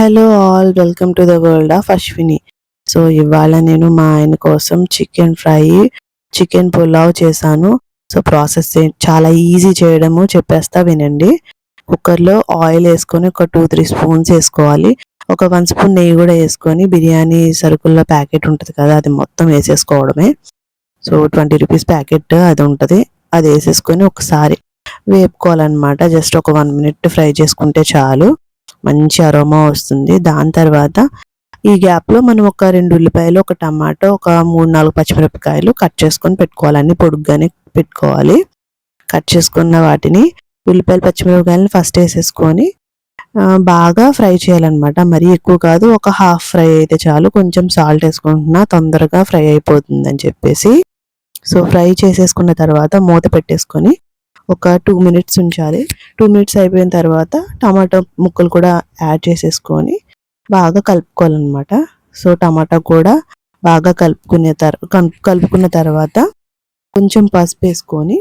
Hello all, welcome to the world of Ashwini. So ఇవాళ నేను మా ఆయన కోసం చికెన్ ఫ్రై, చికెన్ పులావ్ చేశాను. సో ప్రాసెస్ చాలా ఈజీ చేయడము, చెప్పేస్తా వినండి. కుక్కర్లో ఆయిల్ వేసుకొని ఒక 2-3 స్పూన్స్ వేసుకోవాలి. ఒక 1 స్పూన్ నెయ్యి కూడా వేసుకొని బిర్యానీ సరుకుల్లో ప్యాకెట్ ఉంటుంది కదా, అది మొత్తం వేసేసుకోవడమే. సో 20 రూపీస్ ప్యాకెట్ అది ఉంటుంది, అది వేసేసుకొని ఒకసారి వేపుకోవాలన్నమాట. జస్ట్ ఒక 1 మినిట్ ఫ్రై చేసుకుంటే చాలు, మంచి అరోమా వస్తుంది. దాని తర్వాత ఈ గ్యాప్లో మనం ఒక 2 ఉల్లిపాయలు, ఒక టమాటో, ఒక 3-4 పచ్చిమిరపకాయలు కట్ చేసుకొని పెట్టుకోవాలి. అన్ని పొడుగ్గానే పెట్టుకోవాలి. కట్ చేసుకున్న వాటిని, ఉల్లిపాయలు పచ్చిమిరపకాయలను ఫస్ట్ వేసేసుకొని బాగా ఫ్రై చేయాలన్నమాట. మరీ ఎక్కువ కాదు, ఒక హాఫ్ ఫ్రై అయితే చాలు. కొంచెం సాల్ట్ వేసుకుంటున్నా, తొందరగా ఫ్రై అయిపోతుందని చెప్పేసి. సో ఫ్రై చేసేసుకున్న తర్వాత మూత పెట్టేసుకొని ఒక 2 మినిట్స్ ఉంచాలి. 2 మినిట్స్ అయిపోయిన తర్వాత టమాటో ముక్కలు కూడా యాడ్ చేసేసుకొని బాగా కలుపుకోవాలన్నమాట. సో టమాటా కూడా బాగా కలుపుకున్న తర్వాత కొంచెం పసుపు వేసుకొని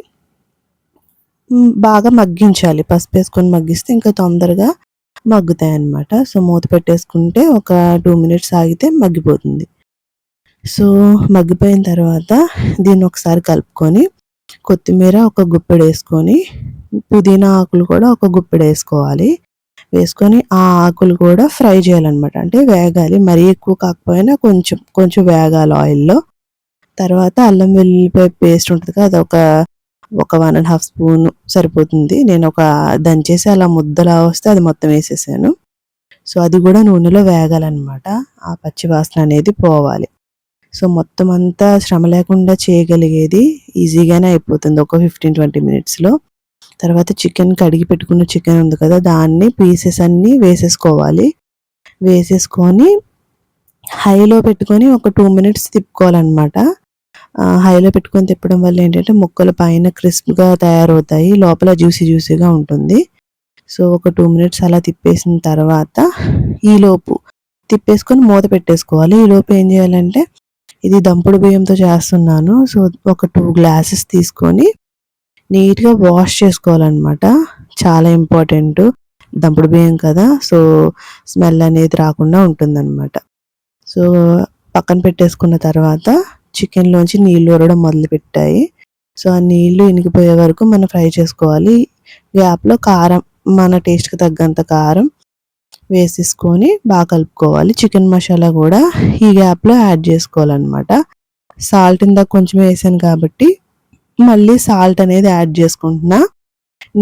బాగా మగ్గించాలి. పసుపు వేసుకొని మగ్గిస్తే ఇంకా తొందరగా మగ్గుతాయి అన్నమాట. సో మూత పెట్టేసుకుంటే ఒక 2 మినిట్స్ ఆగితే మగ్గిపోతుంది. సో మగ్గిపోయిన తర్వాత దీన్ని ఒకసారి కలుపుకొని కొత్తిమీర ఒక గుప్పెడు వేసుకొని, పుదీనా ఆకులు కూడా ఒక గుప్పెడు వేసుకోవాలి. వేసుకొని ఆ ఆకులు కూడా ఫ్రై చేయాలన్నమాట, అంటే వేగాలి. మరీ ఎక్కువ కాకపోయినా కొంచెం కొంచెం వేగాలి ఆయిల్లో. తర్వాత అల్లం వెల్లుల్లిపాయ పేస్ట్ ఉంటుంది కదా, అది ఒక 1.5 స్పూన్ సరిపోతుంది. నేను ఒక దంచేసి అలా ముద్దలా వస్తే అది మొత్తం వేసేసాను. సో అది కూడా నూనెలో వేగాలన్నమాట, ఆ పచ్చి వాసన అనేది పోవాలి. సో మొత్తం అంతా శ్రమ లేకుండా చేయగలిగేది ఈజీగానే అయిపోతుంది ఒక 15-20 మినిట్స్లో. తర్వాత చికెన్, కడిగి పెట్టుకున్న చికెన్ ఉంది కదా, దాన్ని పీసెస్ అన్నీ వేసేసుకోవాలి. వేసేసుకొని హైలో పెట్టుకొని ఒక 2 మినిట్స్ తిప్పుకోవాలన్నమాట. హైలో పెట్టుకొని తిప్పడం వల్ల ఏంటంటే ముక్కలు పైన క్రిస్ప్గా తయారవుతాయి, లోపల జ్యూసీగా ఉంటుంది. సో ఒక 2 మినిట్స్ అలా తిప్పేసిన తర్వాత ఈలోపు తిప్పేసుకొని మూత పెట్టేసుకోవాలి. ఈలోపు ఏం చేయాలంటే, ఇది దంపుడు బియ్యంతో చేస్తున్నాను. సో ఒక 2 గ్లాసెస్ తీసుకొని నీట్గా వాష్ చేసుకోవాలన్నమాట. చాలా ఇంపార్టెంట్, దంపుడు బియ్యం కదా, సో స్మెల్ అనేది రాకుండా ఉంటుందన్నమాట. సో పక్కన పెట్టేసుకున్న తర్వాత చికెన్లోంచి నీళ్ళు ఊరడం మొదలుపెట్టాయి. సో ఆ నీళ్ళు ఇనికిపోయే వరకు మనం ఫ్రై చేసుకోవాలి. గ్యాప్లో కారం, మన టేస్ట్కి తగ్గంత కారం వేసేసుకొని బాగా కలుపుకోవాలి. చికెన్ మసాలా కూడా ఈ గ్యాప్లో యాడ్ చేసుకోవాలన్నమాట. సాల్ట్ ఇందాక కొంచెం వేసాను కాబట్టి మళ్ళీ సాల్ట్ అనేది యాడ్ చేసుకుంటున్నా.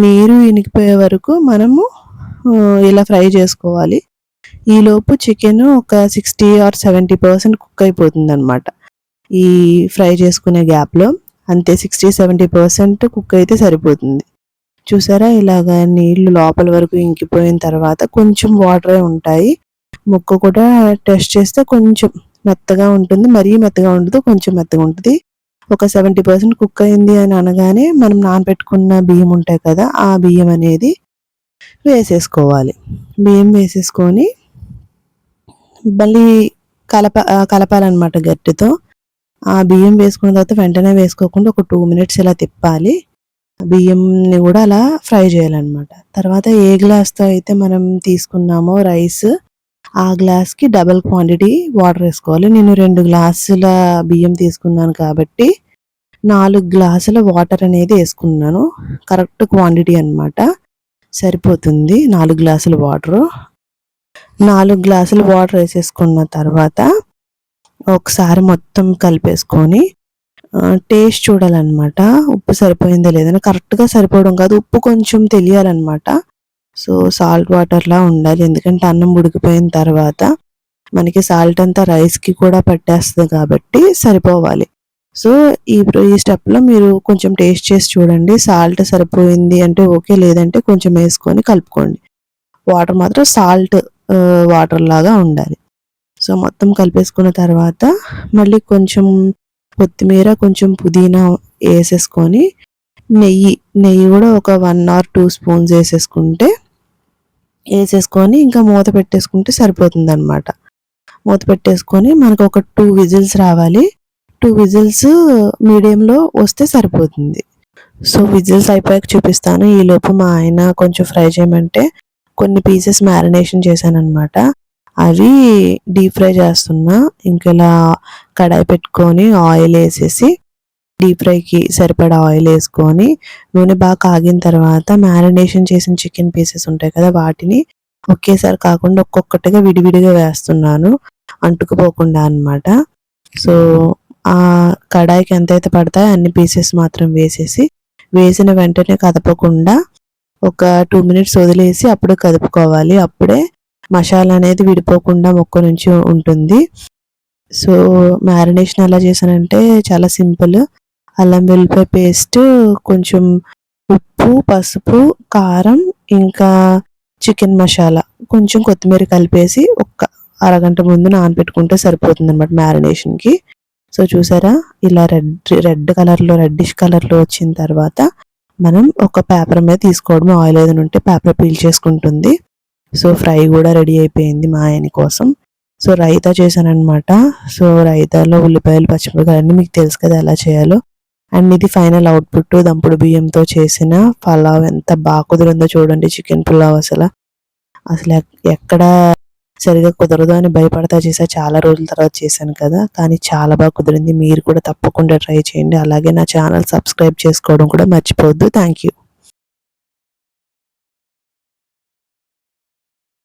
నీరు ఇనికిపోయే వరకు మనము ఇలా ఫ్రై చేసుకోవాలి. ఈలోపు చికెన్ ఒక 60 or 70% కుక్ అయిపోతుంది అనమాట ఈ ఫ్రై చేసుకునే గ్యాప్లో. అంతే, 60-70% కుక్ అయితే సరిపోతుంది. చూసారా, ఇలాగా నీళ్లు లోపల వరకు ఇంకిపోయిన తర్వాత కొంచెం వాటరే ఉంటాయి. ముక్క కూడా టెస్ట్ చేస్తే కొంచెం మెత్తగా ఉంటుంది, మరీ మెత్తగా ఉండదు, కొంచెం మెత్తగా ఉంటుంది. ఒక 70% కుక్ అయింది అని అనగానే మనం నానబెట్టుకున్న బియ్యం ఉంటాయి కదా, ఆ బియ్యం అనేది వేసేసుకోవాలి. బియ్యం వేసేసుకొని మళ్ళీ కలపాలన్నమాట గట్టితో. ఆ బియ్యం వేసుకున్న తర్వాత వెంటనే వేసుకోకుండా ఒక 2 మినిట్స్ ఇలా తిప్పాలి. బియ్యంని కూడా అలా ఫ్రై చేయాలన్నమాట. తర్వాత ఏ గ్లాస్తో అయితే మనం తీసుకున్నామో రైస్, ఆ గ్లాస్కి డబల్ క్వాంటిటీ వాటర్ వేసుకోవాలి. నేను 2 గ్లాసుల బియ్యం తీసుకున్నాను కాబట్టి 4 గ్లాసుల వాటర్ అనేది వేసుకున్నాను. కరెక్ట్ క్వాంటిటీ అన్నమాట, సరిపోతుంది 4 గ్లాసుల వాటరు. 4 గ్లాసుల వాటర్ వేసేసుకున్న తర్వాత ఒకసారి మొత్తం కలిపేసుకొని టేస్ట్ చూడాలన్నమాట, ఉప్పు సరిపోయిందో లేదని. కరెక్ట్గా సరిపోవడం కాదు, ఉప్పు కొంచెం తెలియాలన్నమాట. సో సాల్ట్ వాటర్లా ఉండాలి, ఎందుకంటే అన్నం ఉడికిపోయిన తర్వాత మనకి సాల్ట్ అంతా రైస్కి కూడా పట్టేస్తుంది కాబట్టి సరిపోవాలి. సో ఈ స్టెప్లో మీరు కొంచెం టేస్ట్ చేసి చూడండి, సాల్ట్ సరిపోయింది అంటే ఓకే, లేదంటే కొంచెం వేసుకొని కలుపుకోండి. వాటర్ మాత్రం సాల్ట్ వాటర్ లాగా ఉండాలి. సో మొత్తం కలిపేసుకున్న తర్వాత మళ్ళీ కొంచెం కొత్తిమీర, కొంచెం పుదీనా వేసేసుకొని నెయ్యి కూడా ఒక 1 or 2 స్పూన్స్ వేసేసుకొని ఇంకా మూత పెట్టేసుకుంటే సరిపోతుంది అనమాట. మూత పెట్టేసుకొని మనకు ఒక 2 విజిల్స్ రావాలి. 2 విజిల్స్ మీడియంలో వస్తే సరిపోతుంది. సో విజిల్స్ అయిపోయాక చూపిస్తాను. ఈలోపు మా ఆయన కొంచెం ఫ్రై చేయమంటే కొన్ని పీసెస్ మ్యారినేషన్ చేశాను అనమాట. అవి డీప్ ఫ్రై చేస్తున్నా. ఇంకలా కడాయి పెట్టుకొని ఆయిల్ వేసేసి డీప్ ఫ్రైకి సరిపడా ఆయిల్ వేసుకొని నూనె బాగా కాగిన తర్వాత మ్యారినేషన్ చేసిన చికెన్ పీసెస్ ఉంటాయి కదా, వాటిని ఒకేసారి కాకుండా ఒక్కొక్కటిగా విడివిడిగా వేస్తున్నాను, అంటుకుపోకుండా అన్నమాట. సో ఆ కడాయికి ఎంతైతే పడతాయో అన్ని పీసెస్ మాత్రం వేసేసి వేసిన వెంటనే కదపకుండా ఒక 2 మినిట్స్ వదిలేసి అప్పుడు కదుపుకోవాలి. అప్పుడే మసాలా అనేది విడిపోకుండా ముక్క నుంచి ఉంటుంది. సో మ్యారినేషన్ ఎలా చేశానంటే చాలా సింపుల్. అల్లం వెల్లిపాయ పేస్ట్, కొంచెం ఉప్పు, పసుపు, కారం, ఇంకా చికెన్ మసాలా, కొంచెం కొత్తిమీర కలిపేసి ఒక్క అరగంట ముందు నానబెట్టుకుంటే సరిపోతుంది అనమాట మ్యారినేషన్కి. సో చూసారా, ఇలా రెడ్డిష్ కలర్లో వచ్చిన తర్వాత మనం ఒక పేపర్ మీద తీసుకోవడం, ఆయిల్ ఏదైనా ఉంటే పేపర్ పీల్ చేసుకుంటుంది. సో ఫ్రై కూడా రెడీ అయిపోయింది మా ఆయన కోసం. సో రైతా చేశానమాట. సో రైతాలో ఉల్లిపాయలు, పచ్చిమిరపకాయలు అన్నీ మీకు తెలుసు కదా ఎలా చేయాలో. అండ్ ఇది ఫైనల్ అవుట్పుట్. దంపుడు బియ్యంతో చేసిన పలావ్ ఎంత బాగా కుదిరిందో చూడండి. చికెన్ పులావ్ అసలు ఎక్కడ సరిగా కుదరదు అని భయపడతా చేసా, చాలా రోజుల తర్వాత చేశాను కదా, కానీ చాలా బాగా కుదిరింది. మీరు కూడా తప్పకుండా ట్రై చేయండి. అలాగే నా ఛానల్ సబ్స్క్రైబ్ చేసుకోవడం కూడా మర్చిపోవద్దు. Thank you.